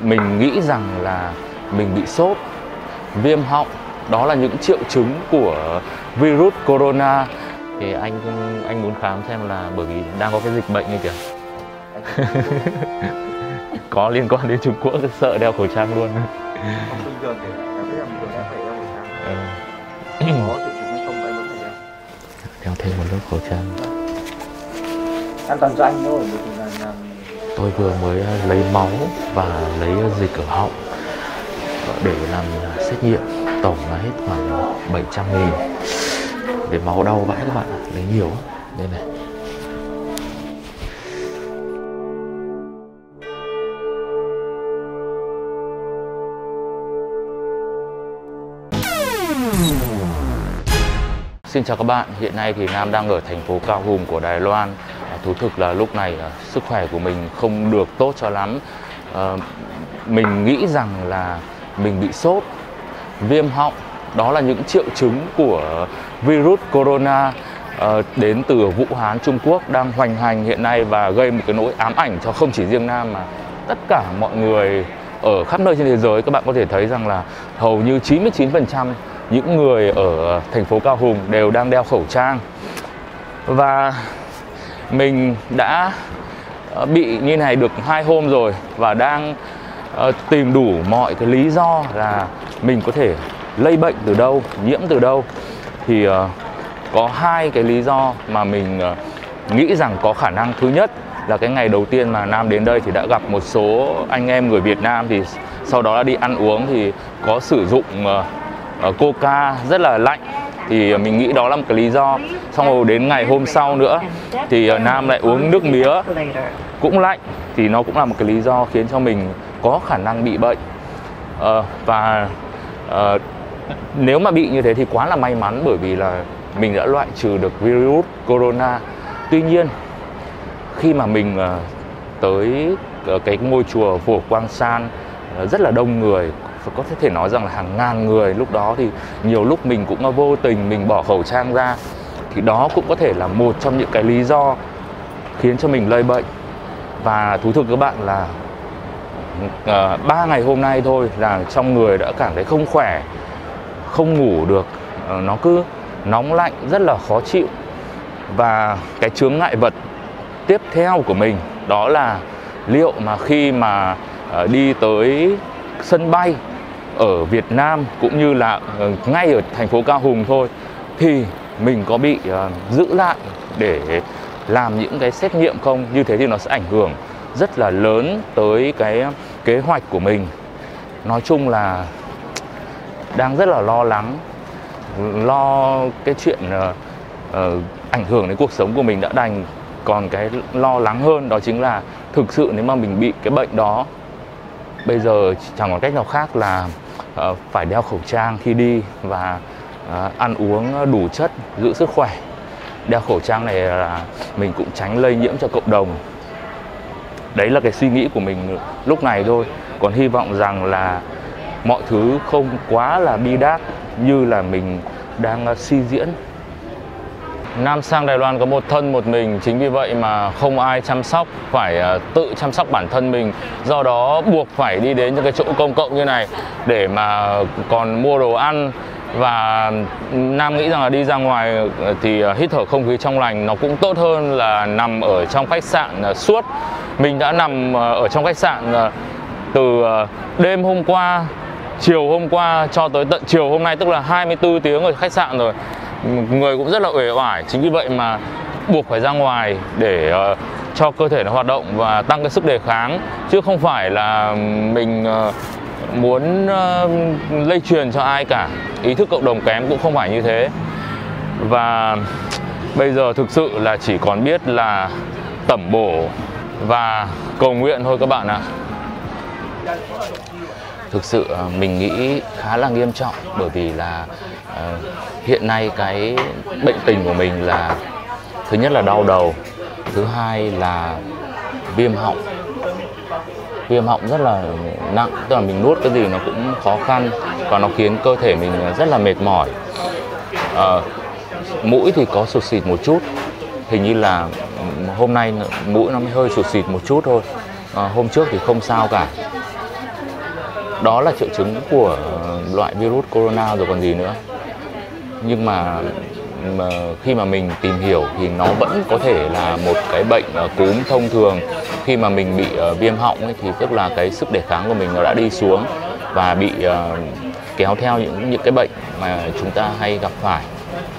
mình nghĩ rằng là mình bị sốt, viêm họng, đó là những triệu chứng của virus corona. Thì anh muốn khám xem là bởi vì đang có cái dịch bệnh như kìa. Có liên quan đến Trung Quốc, sợ đeo khẩu trang luôn. Bình thường thì cảm thấy là bình thường em phải đeo khẩu trang. Có triệu chứng hay không em vẫn phải đeo. Đeo thêm một lớp khẩu trang. An toàn cho anh thôi, bởi vì là tôi vừa mới lấy máu và lấy dịch ở họng để làm xét nghiệm, tổng là hết khoảng 700.000. Để máu đau vãi các bạn ạ, lấy nhiều á. Đây này. Xin chào các bạn, hiện nay thì Nam đang ở thành phố Cao Hùng của Đài Loan. Thú thực là lúc này sức khỏe của mình không được tốt cho lắm. Mình nghĩ rằng là mình bị sốt, viêm họng, đó là những triệu chứng của virus corona đến từ Vũ Hán, Trung Quốc đang hoành hành hiện nay và gây một cái nỗi ám ảnh cho không chỉ riêng Nam mà tất cả mọi người ở khắp nơi trên thế giới. Các bạn có thể thấy rằng là hầu như 99% những người ở thành phố Cao Hùng đều đang đeo khẩu trang. Và mình đã bị như này được 2 hôm rồi và đang tìm đủ mọi cái lý do là mình có thể lây bệnh từ đâu, nhiễm từ đâu. Thì có 2 cái lý do mà mình nghĩ rằng có khả năng. Thứ nhất là cái ngày đầu tiên mà Nam đến đây thì đã gặp một số anh em người Việt Nam, thì sau đó là đi ăn uống thì có sử dụng Coca rất là lạnh, thì mình nghĩ đó là một cái lý do. Xong rồi đến ngày hôm sau nữa thì Nam lại uống nước mía cũng lạnh, thì nó cũng là một cái lý do khiến cho mình có khả năng bị bệnh. Nếu mà bị như thế thì quá là may mắn, bởi vì là mình đã loại trừ được virus corona. Tuy nhiên khi mà mình tới cái ngôi chùa Phổ Quang San rất là đông người, có thể nói rằng là hàng ngàn người, lúc đó thì nhiều lúc mình cũng vô tình mình bỏ khẩu trang ra, thì đó cũng có thể là một trong những cái lý do khiến cho mình lây bệnh. Và thú thực các bạn là 3 ngày hôm nay thôi là trong người đã cảm thấy không khỏe, không ngủ được, nó cứ nóng lạnh, rất là khó chịu. Và cái chướng ngại vật tiếp theo của mình đó là liệu mà khi mà đi tới sân bay ở Việt Nam cũng như là ngay ở thành phố Cao Hùng thôi thì mình có bị giữ lại để làm những cái xét nghiệm không. Như thế thì nó sẽ ảnh hưởng rất là lớn tới cái kế hoạch của mình. Nói chung là đang rất là lo lắng, lo cái chuyện ảnh hưởng đến cuộc sống của mình đã đành, còn cái lo lắng hơn đó chính là thực sự nếu mà mình bị cái bệnh đó, bây giờ chẳng còn cách nào khác là phải đeo khẩu trang khi đi và ăn uống đủ chất, giữ sức khỏe. Đeo khẩu trang này là mình cũng tránh lây nhiễm cho cộng đồng. Đấy là cái suy nghĩ của mình lúc này thôi. Còn hy vọng rằng là mọi thứ không quá là bi đát như là mình đang suy diễn. Nam sang Đài Loan có một thân một mình, chính vì vậy mà không ai chăm sóc, phải tự chăm sóc bản thân mình. Do đó buộc phải đi đến những cái chỗ công cộng như này để mà còn mua đồ ăn. Và Nam nghĩ rằng là đi ra ngoài thì hít thở không khí trong lành nó cũng tốt hơn là nằm ở trong khách sạn suốt. Mình đã nằm ở trong khách sạn từ đêm hôm qua, chiều hôm qua cho tới tận chiều hôm nay, tức là 24 tiếng ở khách sạn rồi. Người cũng rất là uể oải, chính vì vậy mà buộc phải ra ngoài để cho cơ thể nó hoạt động và tăng cái sức đề kháng, chứ không phải là mình muốn lây truyền cho ai cả. Ý thức cộng đồng kém cũng không phải như thế. Và bây giờ thực sự là chỉ còn biết là tẩm bổ và cầu nguyện thôi các bạn ạ. Thực sự mình nghĩ khá là nghiêm trọng, bởi vì là hiện nay cái bệnh tình của mình là thứ nhất là đau đầu, thứ hai là viêm họng. Viêm họng rất là nặng, tức là mình nuốt cái gì nó cũng khó khăn và nó khiến cơ thể mình rất là mệt mỏi. Mũi thì có sụt xịt một chút, hình như là hôm nay mũi nó mới hơi sụt xịt một chút thôi, hôm trước thì không sao cả. Đó là triệu chứng của loại virus corona rồi còn gì nữa. Nhưng mà khi mà mình tìm hiểu thì nó vẫn có thể là một cái bệnh cúm thông thường. Khi mà mình bị viêm họng ấy, thì tức là cái sức đề kháng của mình nó đã đi xuống và bị kéo theo những cái bệnh mà chúng ta hay gặp phải.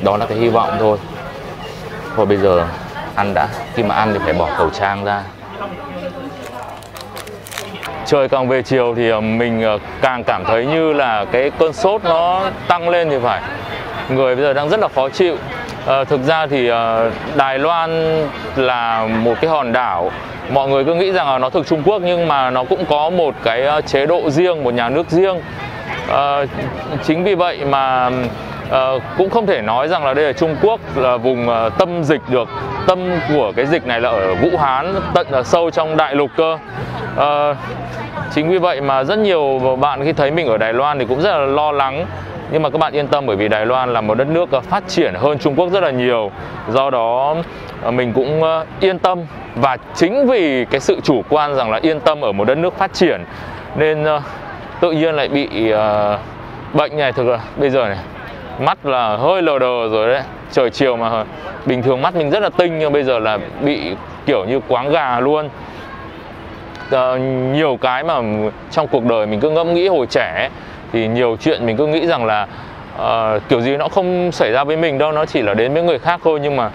Đó là cái hy vọng thôi. Thôi bây giờ ăn đã, khi mà ăn thì phải bỏ khẩu trang ra. Trời càng về chiều thì mình càng cảm thấy như là cái cơn sốt nó tăng lên thì phải. Người bây giờ đang rất là khó chịu. Thực ra thì Đài Loan là một cái hòn đảo. Mọi người cứ nghĩ rằng là nó thuộc Trung Quốc nhưng mà nó cũng có một cái chế độ riêng, một nhà nước riêng. Chính vì vậy mà cũng không thể nói rằng là đây là Trung Quốc là vùng tâm dịch được. Tâm của cái dịch này là ở Vũ Hán, tận ở sâu trong đại lục cơ. Chính vì vậy mà rất nhiều bạn khi thấy mình ở Đài Loan thì cũng rất là lo lắng. Nhưng mà các bạn yên tâm, bởi vì Đài Loan là một đất nước phát triển hơn Trung Quốc rất là nhiều. Do đó mình cũng yên tâm. Và chính vì cái sự chủ quan rằng là yên tâm ở một đất nước phát triển nên tự nhiên lại bị bệnh này. Thực là bây giờ này, mắt là hơi lờ đờ rồi đấy. Trời chiều mà bình thường mắt mình rất là tinh, nhưng bây giờ là bị kiểu như quáng gà luôn. Nhiều cái mà trong cuộc đời mình cứ ngẫm nghĩ hồi trẻ thì nhiều chuyện mình cứ nghĩ rằng là kiểu gì nó không xảy ra với mình đâu, nó chỉ là đến với người khác thôi. Nhưng mà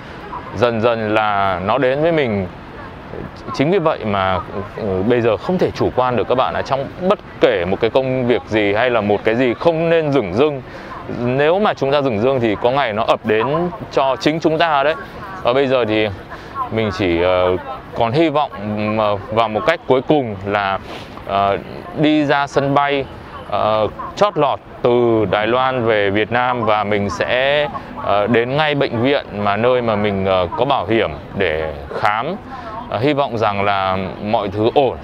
dần dần là nó đến với mình. Chính vì vậy mà bây giờ không thể chủ quan được các bạn ạ. Trong bất kể một cái công việc gì hay là một cái gì không nên dửng dưng. Nếu mà chúng ta dửng dưng thì có ngày nó ập đến cho chính chúng ta đấy. Và bây giờ thì mình chỉ còn hy vọng vào một cách cuối cùng là đi ra sân bay chót lọt từ Đài Loan về Việt Nam, và mình sẽ đến ngay bệnh viện mà nơi mà mình có bảo hiểm để khám. Hy vọng rằng là mọi thứ ổn.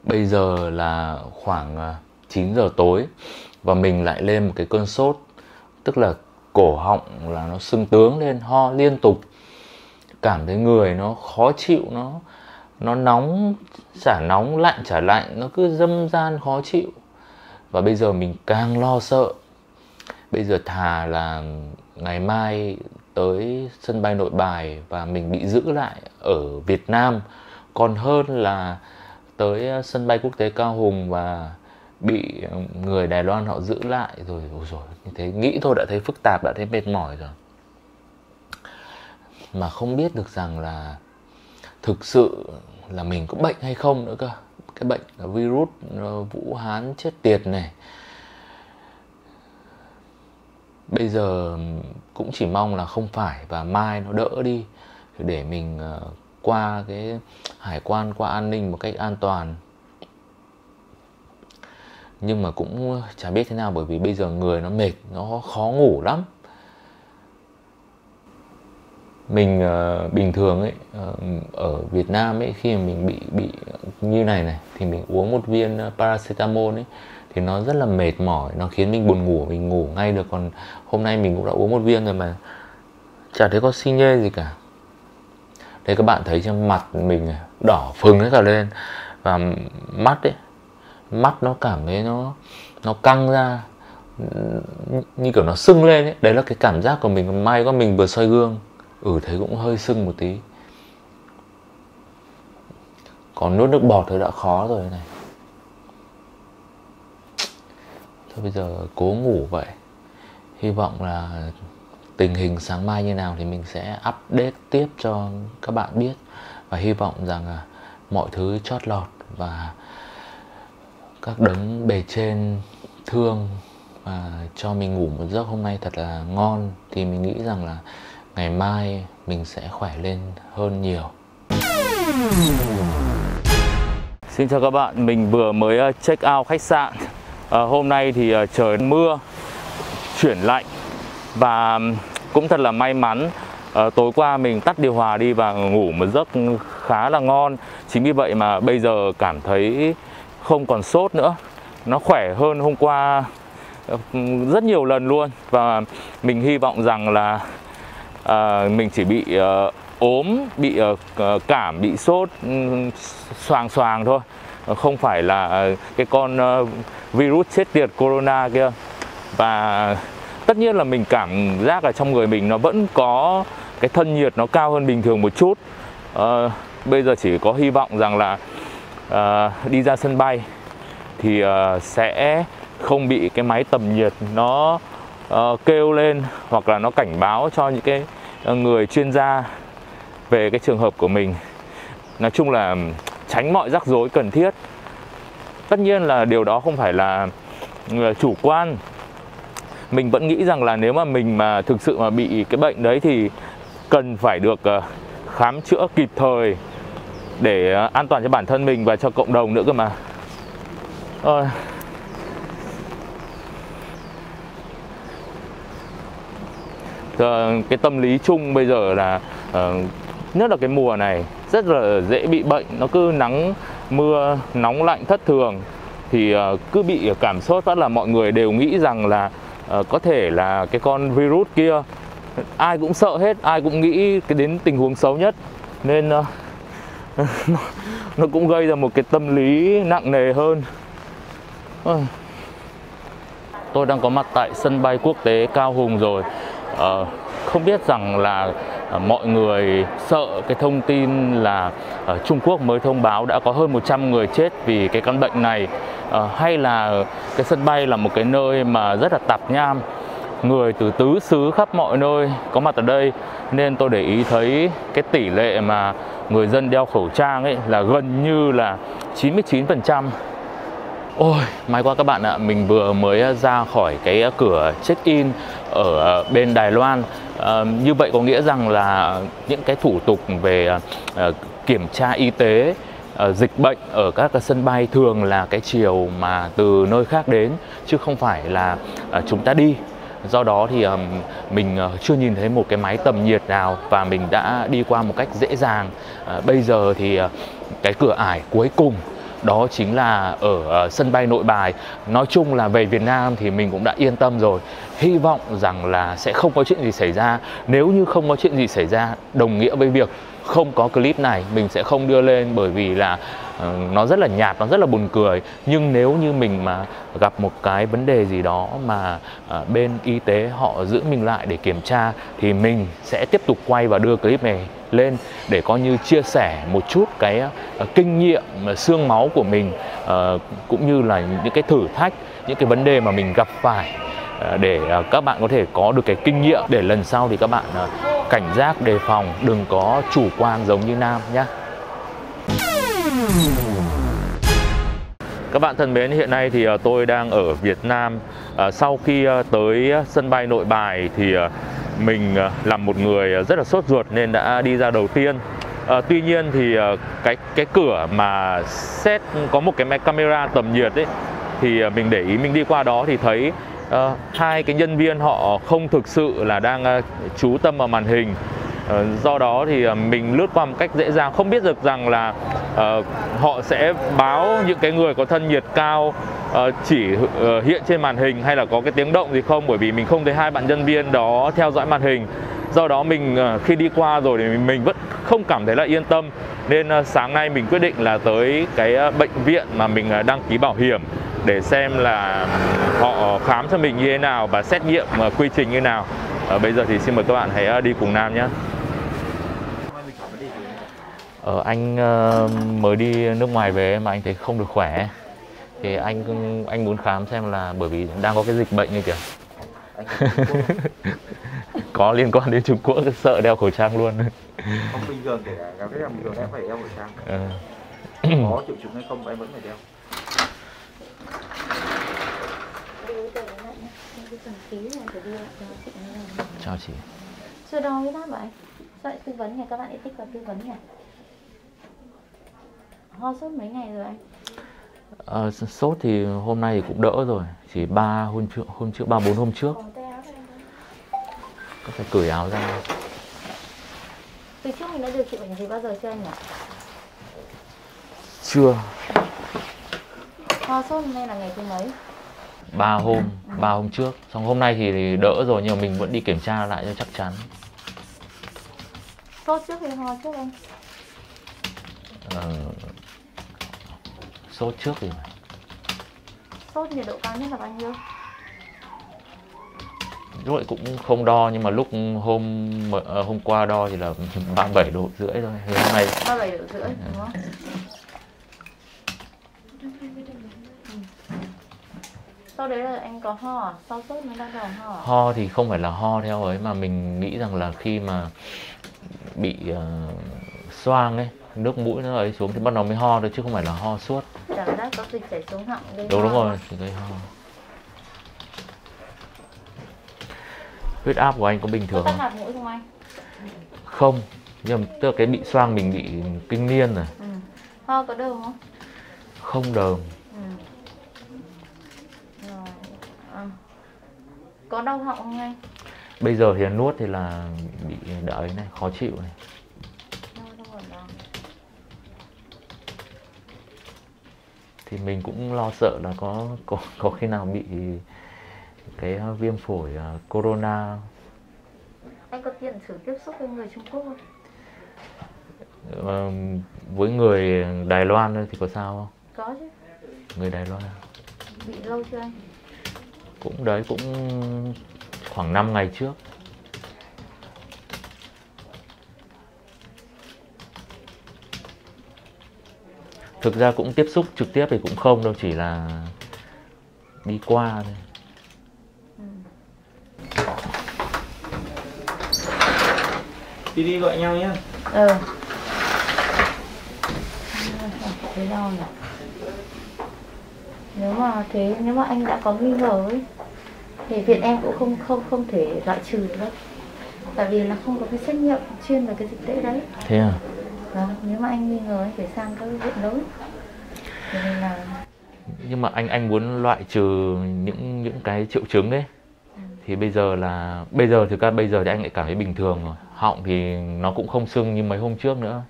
Bây giờ là khoảng 9 giờ tối và mình lại lên một cái cơn sốt. Tức là cổ họng là nó sưng tướng lên, ho liên tục. Cảm thấy người nó khó chịu, nó nóng chả nóng, lạnh chả lạnh, nó cứ dâm gian khó chịu. Và bây giờ mình càng lo sợ. Bây giờ thà là ngày mai tới sân bay Nội Bài và mình bị giữ lại ở Việt Nam, còn hơn là tới sân bay quốc tế Cao Hùng và bị người Đài Loan họ giữ lại rồi. Ôi dồi, như thế nghĩ thôi đã thấy phức tạp, đã thấy mệt mỏi rồi. Mà không biết được rằng là thực sự là mình có bệnh hay không nữa cơ. Cái bệnh là virus Vũ Hán chết tiệt này. Bây giờ cũng chỉ mong là không phải và mai nó đỡ đi để mình qua cái hải quan, qua an ninh một cách an toàn. Nhưng mà cũng chả biết thế nào, bởi vì bây giờ người nó mệt, nó khó ngủ lắm. Mình bình thường ấy, ở Việt Nam ấy, khi mà mình bị như này thì mình uống một viên paracetamol ấy thì nó rất là mệt mỏi, nó khiến mình buồn ngủ, mình ngủ ngay được. Còn hôm nay mình cũng đã uống một viên rồi mà chả thấy có xi nhê gì cả. Đây các bạn thấy trên mặt mình đỏ phừng hết cả lên, và mắt ấy, mắt nó cảm thấy nó căng ra, như kiểu nó sưng lên ấy. Đấy là cái cảm giác của mình. May quá mình vừa soi gương, thấy cũng hơi sưng một tí. Còn nuốt nước bọt thì đã khó rồi này. Thôi bây giờ cố ngủ vậy. Hy vọng là tình hình sáng mai như nào thì mình sẽ update tiếp cho các bạn biết. Và hy vọng rằng mọi thứ chót lọt và các đấng bề trên thương và cho mình ngủ một giấc hôm nay thật là ngon, thì mình nghĩ rằng là ngày mai mình sẽ khỏe lên hơn nhiều. Xin chào các bạn, mình vừa mới check out khách sạn. Hôm nay thì trời mưa, chuyển lạnh và cũng thật là may mắn. Tối qua mình tắt điều hòa đi và ngủ một giấc khá là ngon. Chính vì vậy mà bây giờ cảm thấy không còn sốt nữa. Nó khỏe hơn hôm qua rất nhiều lần luôn. Và mình hy vọng rằng là mình chỉ bị ốm, bị cảm, bị sốt xoàng thôi, không phải là cái con virus chết tiệt corona kia. Và tất nhiên là mình cảm giác là trong người mình nó vẫn có cái thân nhiệt nó cao hơn bình thường một chút. Bây giờ chỉ có hy vọng rằng là đi ra sân bay thì sẽ không bị cái máy tầm nhiệt nó kêu lên, hoặc là nó cảnh báo cho những cái người chuyên gia về cái trường hợp của mình. Nói chung là tránh mọi rắc rối cần thiết. Tất nhiên là điều đó không phải là chủ quan. Mình vẫn nghĩ rằng là nếu mà mình mà thực sự mà bị cái bệnh đấy thì cần phải được khám chữa kịp thời để an toàn cho bản thân mình và cho cộng đồng nữa cơ mà. Cái tâm lý chung bây giờ là nhất là cái mùa này rất là dễ bị bệnh. Nó cứ nắng mưa nóng lạnh thất thường thì cứ bị cảm sốt phát là mọi người đều nghĩ rằng là có thể là cái con virus kia. Ai cũng sợ hết, ai cũng nghĩ đến tình huống xấu nhất, nên nó cũng gây ra một cái tâm lý nặng nề hơn. Tôi đang có mặt tại sân bay quốc tế Cao Hùng rồi. Không biết rằng là mọi người sợ cái thông tin là Trung Quốc mới thông báo đã có hơn 100 người chết vì cái căn bệnh này, hay là cái sân bay là một cái nơi mà rất là tạp nham, người từ tứ xứ khắp mọi nơi có mặt ở đây, nên tôi để ý thấy cái tỷ lệ mà người dân đeo khẩu trang ấy là gần như là 99%. Ôi, may quá các bạn ạ, mình vừa mới ra khỏi cái cửa check-in ở bên Đài Loan. Như vậy có nghĩa rằng là những cái thủ tục về kiểm tra y tế, dịch bệnh ở các cái sân bay thường là cái chiều mà từ nơi khác đến, chứ không phải là chúng ta đi. Do đó thì mình chưa nhìn thấy một cái máy tầm nhiệt nào và mình đã đi qua một cách dễ dàng. Bây giờ thì cái cửa ải cuối cùng đó chính là ở sân bay Nội Bài. Nói chung là về Việt Nam thì mình cũng đã yên tâm rồi. Hy vọng rằng là sẽ không có chuyện gì xảy ra. Nếu như không có chuyện gì xảy ra, đồng nghĩa với việc không có clip này mình sẽ không đưa lên, bởi vì là nó rất là nhạt, nó rất là buồn cười. Nhưng nếu như mình mà gặp một cái vấn đề gì đó mà bên y tế họ giữ mình lại để kiểm tra thì mình sẽ tiếp tục quay và đưa clip này lên để coi như chia sẻ một chút cái kinh nghiệm xương máu của mình, cũng như là những cái thử thách, những cái vấn đề mà mình gặp phải, để các bạn có thể có được cái kinh nghiệm để lần sau thì các bạn cảnh giác đề phòng, đừng có chủ quan giống như Nam nhé. Các bạn thân mến, hiện nay thì tôi đang ở Việt Nam. Sau khi tới sân bay Nội Bài thì mình là một người rất là sốt ruột nên đã đi ra đầu tiên. Tuy nhiên thì cái cửa mà set có một cái camera tầm nhiệt ấy, thì mình để ý, mình đi qua đó thì thấy hai cái nhân viên họ không thực sự là đang chú tâm vào màn hình. Do đó thì mình lướt qua một cách dễ dàng, không biết được rằng là họ sẽ báo những cái người có thân nhiệt cao chỉ hiện trên màn hình hay là có cái tiếng động gì không, bởi vì mình không thấy hai bạn nhân viên đó theo dõi màn hình. Do đó mình khi đi qua rồi thì mình vẫn không cảm thấy là yên tâm, nên sáng nay mình quyết định là tới cái bệnh viện mà mình đăng ký bảo hiểm để xem là họ khám cho mình như thế nào và xét nghiệm quy trình như thế nào. Bây giờ thì xin mời các bạn hãy đi cùng Nam nhé. Anh mới đi nước ngoài về mà anh thấy không được khỏe, thì anh muốn khám xem là, bởi vì đang có cái dịch bệnh như kìa. Có liên quan đến Trung Quốc, sợ đeo khẩu trang luôn. Không, bình thường kể cả các em bình thường em phải đeo khẩu trang. Có triệu chứng hay không em vẫn phải đeo. Chào chị. Chưa đo huyết áp vậy? Sao lại tư vấn nhỉ? Các bạn lại thích vào tư vấn nhỉ? Ho sốt mấy ngày rồi anh? Sốt thì hôm nay thì cũng đỡ rồi, chỉ 3 hôm trước 3-4 hôm trước. Có phải cởi áo ra. Từ trước mình đã điều trị bệnh gì bao giờ chưa anh nhỉ? Chưa. Ho sốt hôm nay là ngày thứ mấy? 3 hôm trước. Xong hôm nay thì đỡ rồi, nhưng mà mình vẫn đi kiểm tra lại cho chắc chắn. Sốt trước hay ho trước anh? Sốt trước thì Sốt nhiệt độ cao nhất là bao nhiêu? lúc ấy cũng không đo, nhưng mà lúc hôm qua đo thì là 37,5 độ thôi. Hôm nay 37,5 độ đúng không? Sau đấy là anh có ho à? Sau sốt mới bắt đầu ho à? Ho thì không phải là ho theo ấy, mà mình nghĩ rằng là khi mà bị xoang ấy, nước mũi nó ấy xuống thì bắt đầu mới ho thôi, chứ không phải là ho suốt. Cảm giác có dịch chảy xuống họng gây Đúng ho rồi, thì gây ho. Huyết áp của anh có bình thường có không? tắc hạt mũi không anh? Không, nhưng mà tức là cái bị xoang mình bị kinh niên rồi. Ho có đờm không? Không đờm. Rồi. Có đau họng không anh? Bây giờ thì nuốt thì là bị đợi này, khó chịu này. Thì mình cũng lo sợ là có khi nào bị cái viêm phổi corona. Anh có tiền sử tiếp xúc với người Trung Quốc không? Với người Đài Loan thôi thì có sao không? Có chứ. Người Đài Loan Bị lâu chưa anh? Cũng khoảng 5 ngày trước. Thực ra cũng tiếp xúc trực tiếp thì cũng không đâu, chỉ là đi qua thôi. Đi gọi nhau nhé. Thế đau nhỉ? Nếu mà anh đã có nghi ngờ ấy thì viện em cũng không thể loại trừ được đâu. Tại vì là không có cái xét nghiệm chuyên về cái dịch tễ đấy. Thế à? Vâng, nếu mà anh nghi ngờ anh phải sang các viện lớn. Thì mình là... Nhưng mà anh muốn loại trừ những cái triệu chứng ấy. Thì bây giờ thì anh lại cảm thấy bình thường rồi. Họng thì nó cũng không sưng như mấy hôm trước nữa.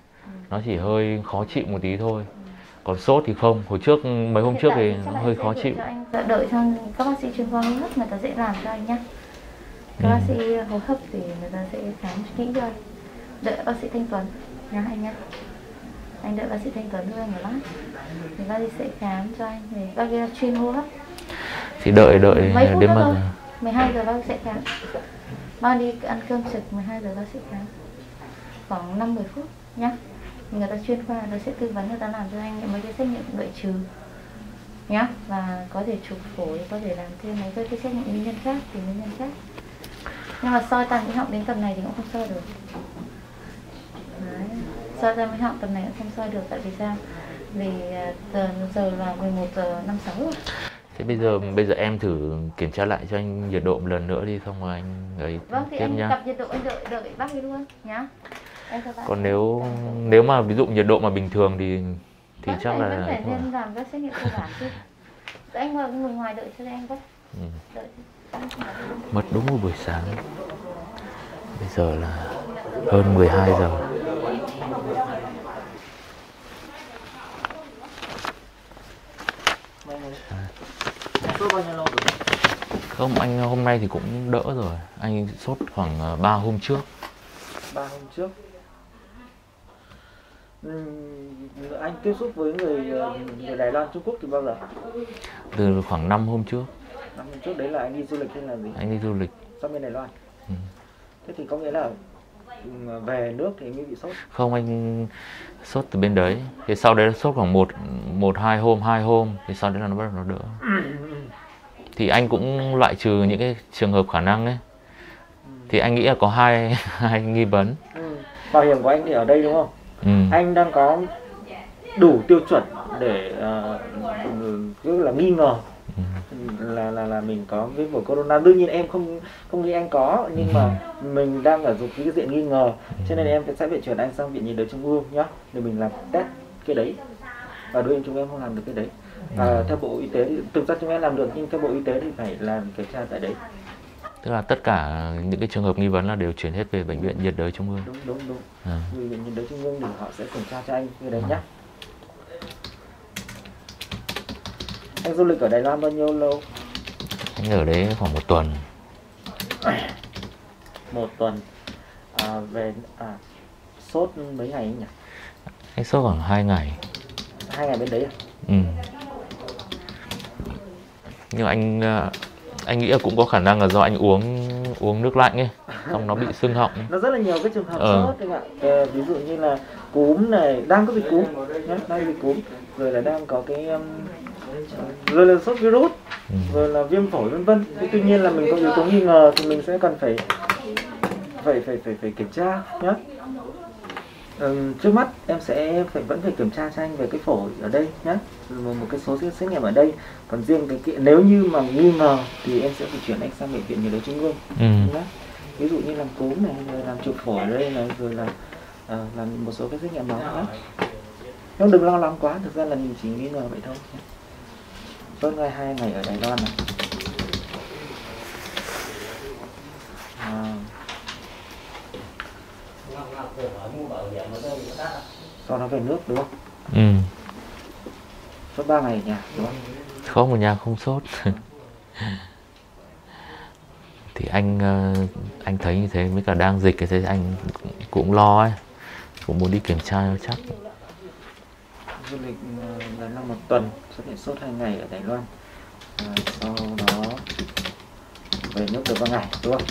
Nó chỉ hơi khó chịu một tí thôi. Còn sốt thì không, hồi trước mấy hôm trước thì nó hơi khó chịu. Anh đợi cho các bác sĩ chuyên khoa hô hấp người ta sẽ làm cho anh nhé. Các bác sĩ hô hấp thì người ta sẽ khám kỹ cho anh. Đợi bác sĩ Thanh Tuấn nhá anh nhé. Anh đợi bác sĩ Thanh Tuấn thôi anh một lát. Thì bác sĩ sẽ khám cho anh. Thì bác sĩ chuyên hô hấp. Thì đợi đến mà 12 giờ bác sĩ sẽ khám. Bác đi ăn cơm trực 12 giờ bác sĩ khám. Khoảng 5-10 phút nhá. Người ta chuyên khoa người ta sẽ tư vấn, người ta làm cho anh mấy cái xét nghiệm loại trừ nhá, và có thể chụp phổi, có thể làm thêm mấy cái xét nghiệm nguyên nhân khác thì nguyên nhân khác. Nhưng mà soi tai mũi họng đến tầm này thì cũng không soi được. Đấy. Soi tai mũi họng tầm này cũng không soi được, tại vì sao? Vì giờ là 11:56 rồi. Thế bây giờ em thử kiểm tra lại cho anh nhiệt độ một lần nữa đi, xong rồi anh ấy Vâng, thì tiếp anh nhá. cặp nhiệt độ anh đợi bác ấy luôn nhá. Còn nếu mà ví dụ nhiệt độ mà bình thường thì chắc là vẫn phải nên làm các xét nghiệm cơ bản chứ. Anh ngồi ngoài đợi cho anh với. Đợi. Mất đúng một buổi sáng. Bây giờ là hơn 12 giờ. Sốt bao nhiêu lâu rồi? Không, anh hôm nay thì cũng đỡ rồi. Anh sốt khoảng 3 hôm trước. 3 hôm trước. Anh tiếp xúc với người Đài Loan, Trung Quốc từ bao giờ? Từ khoảng 5 hôm trước. 5 hôm trước đấy là anh đi du lịch hay là gì? Anh đi du lịch. Sang bên Đài Loan. Thế thì có nghĩa là về nước thì mới bị sốt? Không, anh sốt từ bên đấy. Thì sau đấy là sốt khoảng 2 hôm. Thì sau đấy là nó bắt đầu nó đỡ. Thì anh cũng loại trừ những cái trường hợp khả năng ấy. Thì anh nghĩ là có hai nghi vấn. Bảo hiểm của anh thì ở đây đúng không? Anh đang có đủ tiêu chuẩn để cứ là nghi ngờ là mình có viêm phổi corona. Đương nhiên em không nghĩ anh có, nhưng mà mình đang ở thuộc cái diện nghi ngờ, cho nên em sẽ phải chuyển anh sang viện nhiệt đới trung ương nhá, để mình làm test cái đấy. Và đối với chúng em không làm được cái đấy. Theo Bộ Y tế thì thực ra chúng em làm được, nhưng theo Bộ Y tế thì phải làm kiểm tra tại đấy. Tức là tất cả những cái trường hợp nghi vấn là đều chuyển hết về bệnh viện nhiệt đới trung ương. Đúng. Bệnh viện nhiệt đới trung ương thì họ sẽ kiểm tra cho anh cái đấy nhá. Anh du lịch ở Đài Loan bao nhiêu lâu? Anh ở đấy khoảng 1 tuần. 1 tuần. sốt mấy ngày nhỉ? Anh sốt khoảng 2 ngày. 2 ngày bên đấy à? Ừ. Nhưng anh nghĩ là cũng có khả năng là do anh uống nước lạnh ấy, xong nó bị sưng họng. Nó rất là nhiều cái trường hợp sốt đấy ạ. Ví dụ như là cúm này, đang có dịch cúm nhé, đang dịch cúm, rồi là đang có cái rồi là sốt virus, rồi là viêm phổi vân vân. Tuy nhiên là mình có yếu tố nghi ngờ thì mình sẽ cần phải kiểm tra nhé. Trước mắt em sẽ vẫn phải kiểm tra cho anh về cái phổi ở đây nhé, một cái số xét nghiệm ở đây. Còn riêng cái nếu như mà nghi ngờ thì em sẽ phải chuyển anh sang bệnh viện nhiệt đới trung ương nhé. Ví dụ như làm cúm này, rồi làm chụp phổi ở đây này, rồi là làm một số cái xét nghiệm máu nhé. Nhưng đừng lo lắng quá, thực ra là mình chỉ nghi ngờ vậy thôi. Sốt 2 ngày ở Đài Loan này. Sau đó về nước đúng không? Ừ. Sốt 3 ngày ở nhà đúng không? Không, ở nhà không sốt. Thì anh thấy như thế, với cả đang dịch thì anh cũng lo ấy, cũng muốn đi kiểm tra cho chắc. Du lịch là năm 1 tuần, xuất hiện sốt 2 ngày ở Đài Loan, sau đó về nước được 3 ngày đúng không?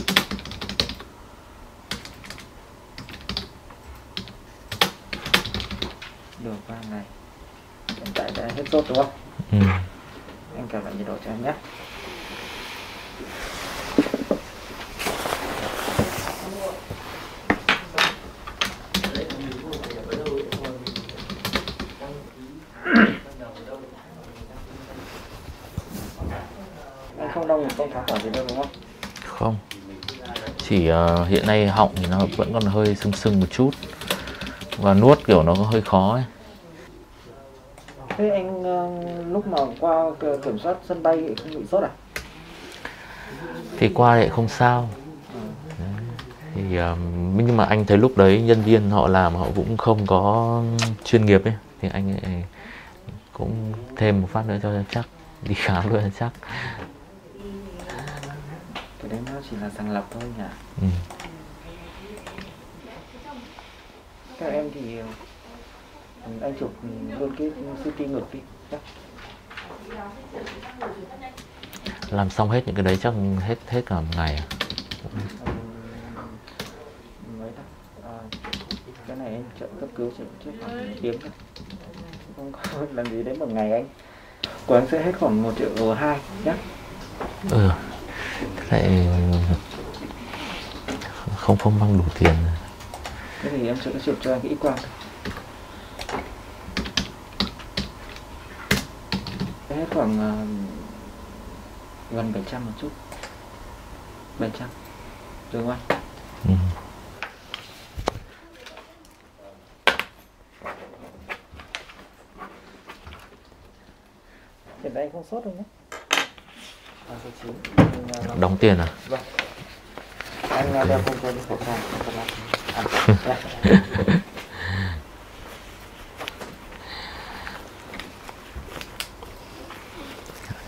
Được 3 ngày, hiện tại đã hết sốt đúng không? Ừ. Anh cảm lại nhiệt độ cho em nhé. Anh không đau một con khá khỏi gì đâu đúng không? Không, chỉ hiện nay họng thì nó vẫn còn hơi sưng sưng một chút, và nuốt kiểu nó có hơi khó ấy. Thế anh lúc mà qua kiểm soát sân bay không bị sốt à? Thì qua lại không sao. Thì nhưng mà anh thấy lúc đấy nhân viên họ làm họ cũng không có chuyên nghiệp ấy, thì anh cũng thêm một phát nữa cho chắc, đi khám luôn cho chắc. Cái đấy nó chỉ là sàng lọc thôi nhỉ? Ừ. Theo em thì anh chụp luôn cái CT ngực đi nhé. Làm xong hết những cái đấy chắc hết cả một ngày à? Cái này em chậm cấp cứu trước khoảng 1 tiếng thôi, không có làm gì đến 1 ngày anh. Của anh sẽ hết khoảng 1,2 triệu nhé. Ừ, lại không mang đủ tiền. Thế thì em sẽ chụp cho anh cái X quang thôi. Hết khoảng gần 700 một chút, 700 được không anh? Ừ. Hiện tại anh không sốt đâu nhé. Đóng tiền à? Vâng. Anh đeo không quên khẩu trang.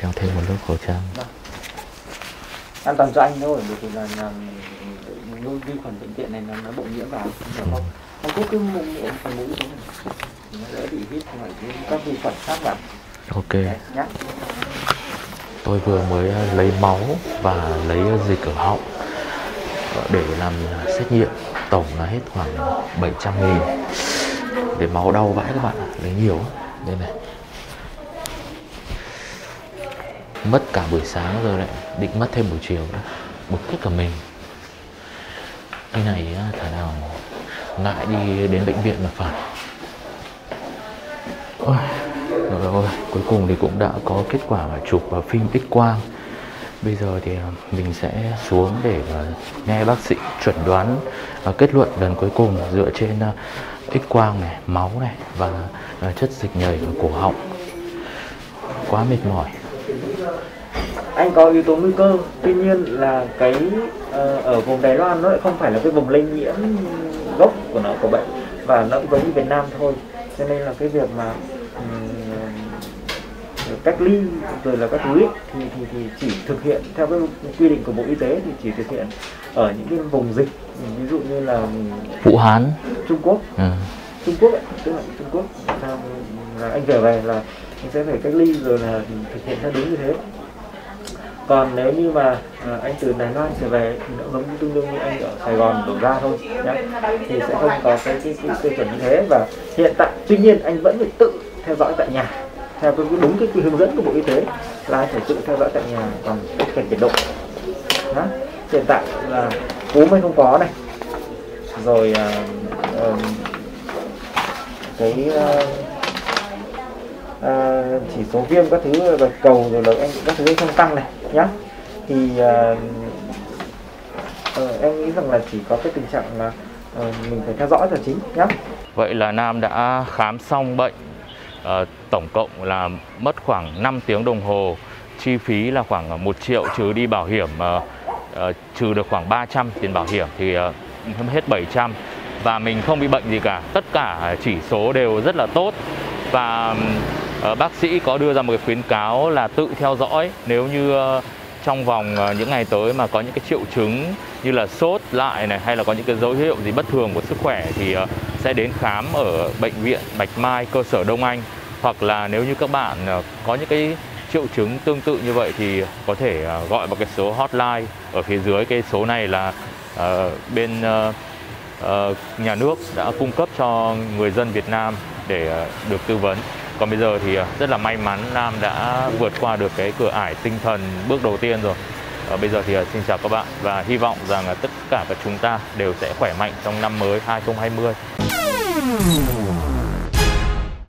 Đeo thêm một lớp khẩu trang. Vâng. An toàn cho anh thôi, bởi vì là nuôi vi khuẩn bệnh viện này nó bội nhiễm vào, không? Không có cái mũi phần mũi thế này, nó dễ bị hít phải các vi khuẩn sát vào. Ok. Đấy, nhá. Tôi vừa mới lấy máu và lấy dịch ở họng để làm xét nghiệm, tổng là hết khoảng 700.000. Để máu đau vãi các bạn ạ, lấy nhiều đây này. Mất cả buổi sáng rồi đấy, định mất thêm buổi chiều nữa, bực hết cả mình. Cái này thằng nào ngại đi đến bệnh viện mà phải. Ôi, rồi cuối cùng thì cũng đã có kết quả mà chụp phim X quang. Bây giờ thì mình sẽ xuống để nghe bác sĩ chuẩn đoán kết luận lần cuối cùng dựa trên X quang này, máu này và chất dịch nhầy ở cổ họng. Quá mệt mỏi. Anh có yếu tố nguy cơ, tuy nhiên là cái ở vùng Đài Loan nó lại không phải là cái vùng lây nhiễm gốc của bệnh, và nó cũng giống như Việt Nam thôi, cho nên là cái việc mà cách ly rồi là các thứ ấy, thì chỉ thực hiện theo cái quy định của Bộ Y tế, thì chỉ thực hiện ở những cái vùng dịch ví dụ như là Vũ Hán, Trung Quốc, Trung Quốc ấy, tức là Trung Quốc là anh trở về là anh sẽ phải cách ly rồi là thực hiện theo đúng như thế. Còn nếu như mà anh từ Đài Loan trở về thì nó giống tương đương như anh ở Sài Gòn đổ ra thôi nhá, thì sẽ không có cái tiêu chuẩn như thế. Và hiện tại tuy nhiên anh vẫn phải tự theo dõi tại nhà theo đúng cái hướng dẫn của Bộ Y tế là anh phải tự theo dõi tại nhà bằng cách cảnh nhiệt độ. Đó. Hiện tại là cúm anh không có này, rồi cái chỉ số viêm các thứ bạch cầu rồi là anh các thứ anh không tăng này nhá, thì em nghĩ rằng là chỉ có cái tình trạng là mình phải theo dõi là chính nhá. Vậy là Nam đã khám xong bệnh, tổng cộng là mất khoảng 5 tiếng đồng hồ, chi phí là khoảng 1 triệu trừ đi bảo hiểm, trừ được khoảng 300 tiền bảo hiểm thì hết 700, và mình không bị bệnh gì cả, tất cả chỉ số đều rất là tốt. Và bác sĩ có đưa ra một cái khuyến cáo là tự theo dõi, nếu như trong vòng những ngày tới mà có những cái triệu chứng như là sốt lại này, hay là có những cái dấu hiệu gì bất thường của sức khỏe thì sẽ đến khám ở bệnh viện Bạch Mai cơ sở Đông Anh, hoặc là nếu như các bạn có những cái triệu chứng tương tự như vậy thì có thể gọi vào cái số hotline ở phía dưới. Cái số này là bên nhà nước đã cung cấp cho người dân Việt Nam để được tư vấn. Còn bây giờ thì rất là may mắn Nam đã vượt qua được cái cửa ải tinh thần bước đầu tiên rồi. Bây giờ thì xin chào các bạn và hy vọng rằng tất cả các chúng ta đều sẽ khỏe mạnh trong năm mới 2020.